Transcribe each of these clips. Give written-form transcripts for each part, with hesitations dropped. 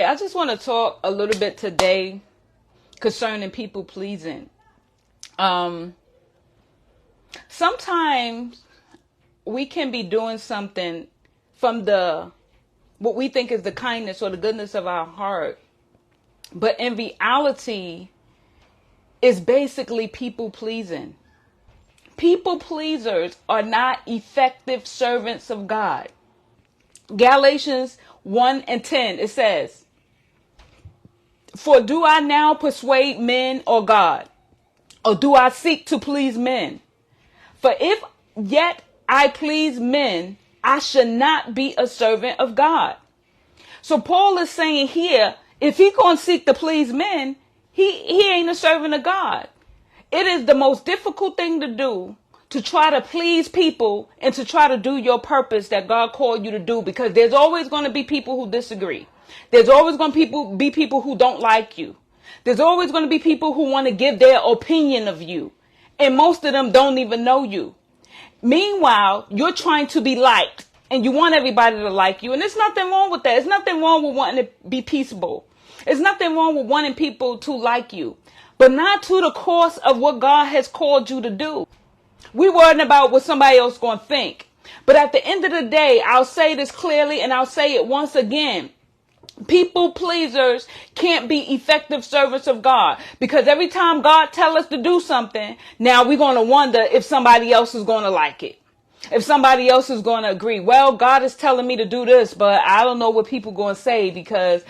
I just want to talk a little bit today concerning people pleasing. Um, Sometimes we can be doing something from the what we think is the kindness or the goodness of our heart, but in reality, it's basically people pleasing. People pleasers are not effective servants of God. Galatians 1 and 10, it says, "For do I now persuade men or God? Or do I seek to please men? For if yet I please men, I should not be a servant of God." So Paul is saying here, if he gonna seek to please men, he ain't a servant of God. It is the most difficult thing to do, to try to please people and to try to do your purpose that God called you to do, because there's always going to be people who disagree. There's always going to be people who don't like you. There's always going to be people who want to give their opinion of you. And most of them don't even know you. Meanwhile, you're trying to be liked and you want everybody to like you. And there's nothing wrong with that. There's nothing wrong with wanting to be peaceable. There's nothing wrong with wanting people to like you, but not to the cost of what God has called you to do. We worrying about what somebody else going to think. But at the end of the day, I'll say this clearly and I'll say it once again. People pleasers can't be effective servants of God, because every time God tells us to do something, now we're going to wonder if somebody else is going to like it. If somebody else is going to agree. Well, God is telling me to do this, but I don't know what people going to say, because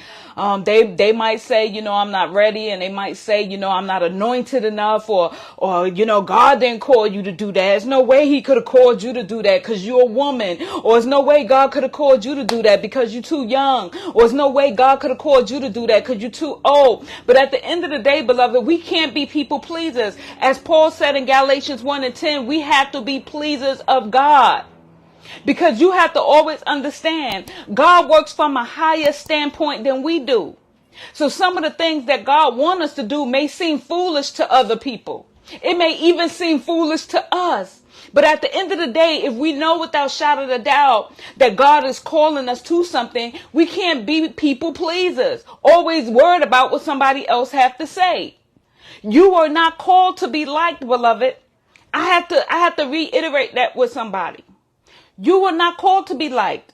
they might say, I'm not ready, and they might say, I'm not anointed enough, or God didn't call you to do that. There's no way he could have called you to do that because you're a woman, or there's no way God could have called you to do that because you're too young, or there's no way God could have called you to do that because you're too old. But at the end of the day, beloved, we can't be people pleasers. As Paul said in Galatians 1 and 10, we have to be pleasers of God. Because you have to always understand, God works from a higher standpoint than we do. So some of the things that God wants us to do may seem foolish to other people. It may even seem foolish to us. But at the end of the day, if we know without shadow of a doubt that God is calling us to something, we can't be people pleasers, always worried about what somebody else have to say. You are not called to be liked, beloved. I have to reiterate that with somebody. You were not called to be liked.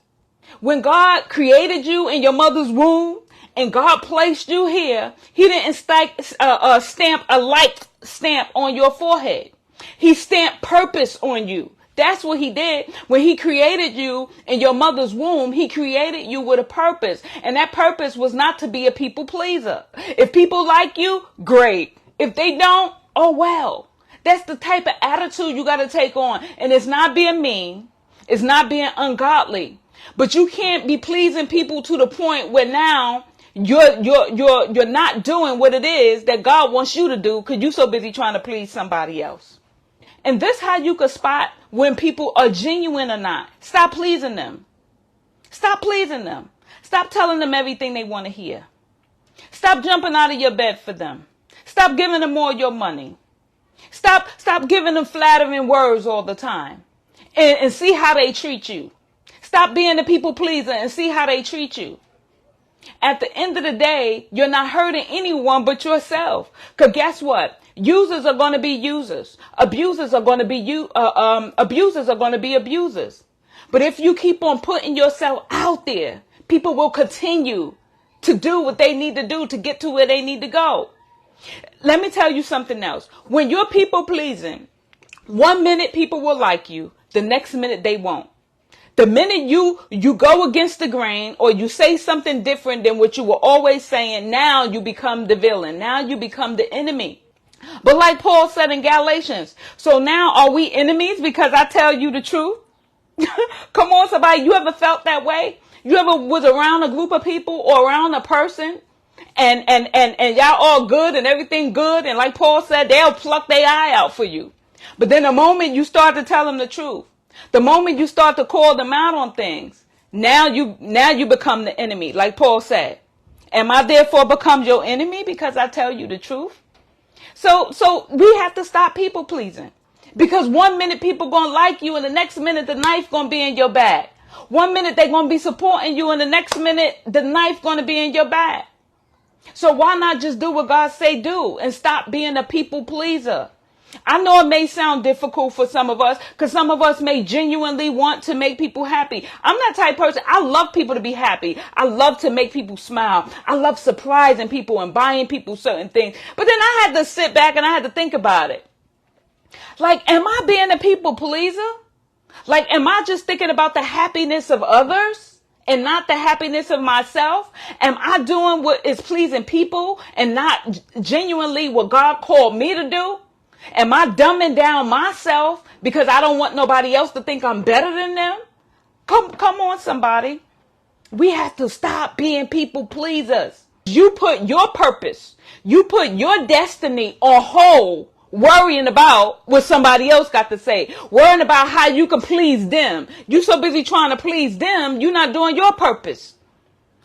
When God created you in your mother's womb and God placed you here, he didn't stamp a like stamp on your forehead. He stamped purpose on you. That's what he did. When he created you in your mother's womb, he created you with a purpose. And that purpose was not to be a people pleaser. If people like you, great. If they don't, oh well. That's the type of attitude you got to take on. And it's not being mean. It's not being ungodly, but you can't be pleasing people to the point where now you're not doing what it is that God wants you to do because you're so busy trying to please somebody else. And this how you can spot when people are genuine or not. Stop pleasing them. Stop pleasing them. Stop telling them everything they want to hear. Stop jumping out of your bed for them. Stop giving them all your money. Stop giving them flattering words all the time. And see how they treat you. Stop being a people pleaser and see how they treat you. At the end of the day, you're not hurting anyone but yourself. Because guess what? Users are going to be users. Abusers are going to be abusers are going to be abusers. But if you keep on putting yourself out there, people will continue to do what they need to do to get to where they need to go. Let me tell you something else. When you're people pleasing, 1 minute people will like you. The next minute they won't. The minute you go against the grain or you say something different than what you were always saying, now you become the villain. Now you become the enemy. But like Paul said in Galatians, so now are we enemies because I tell you the truth? Come on, somebody. You ever felt that way? You ever was around a group of people or around a person and y'all all good and everything good? And like Paul said, they'll pluck their eye out for you. But then the moment you start to tell them the truth, the moment you start to call them out on things, now you become the enemy. Like Paul said, am I therefore become your enemy because I tell you the truth? So we have to stop people pleasing, because 1 minute people going to like you and the next minute the knife going to be in your back. One minute they're going to be supporting you, and the next minute the knife going to be in your back. So why not just do what God say do and stop being a people pleaser? I know it may sound difficult for some of us because some of us may genuinely want to make people happy. I'm that type of person. I love people to be happy. I love to make people smile. I love surprising people and buying people certain things. But then I had to sit back and I had to think about it. Like, am I being a people pleaser? Like, am I just thinking about the happiness of others and not the happiness of myself? Am I doing what is pleasing people and not genuinely what God called me to do? Am I dumbing down myself because I don't want nobody else to think I'm better than them? Come on, somebody. We have to stop being people pleasers. You put your purpose, you put your destiny on hold, worrying about what somebody else got to say, worrying about how you can please them. You so busy trying to please them, you're not doing your purpose.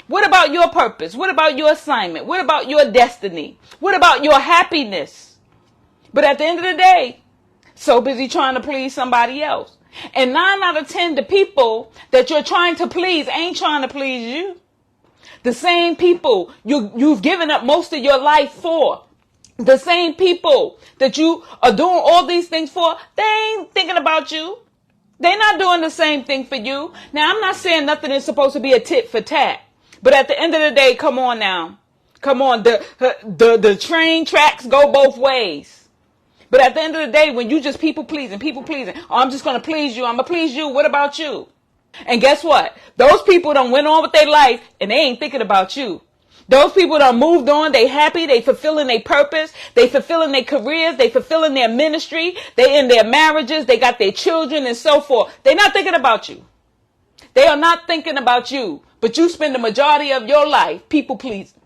What about your purpose? What about your assignment? What about your destiny? What about your happiness? But at the end of the day, so busy trying to please somebody else. And 9 out of 10, the people that you're trying to please ain't trying to please you. The same people you've given up most of your life for. The same people that you are doing all these things for, they ain't thinking about you. They're not doing the same thing for you. Now, I'm not saying nothing is supposed to be a tit for tat. But at the end of the day, come on now. Come on. The train tracks go both ways. But at the end of the day, when you just people pleasing, oh, I'm just going to please you. I'm going to please you. What about you? And guess what? Those people done went on with their life and they ain't thinking about you. Those people done moved on. They happy. They fulfilling their purpose. They fulfilling their careers. They fulfilling their ministry. They in their marriages. They got their children and so forth. They're not thinking about you. They are not thinking about you. But you spend the majority of your life people pleasing.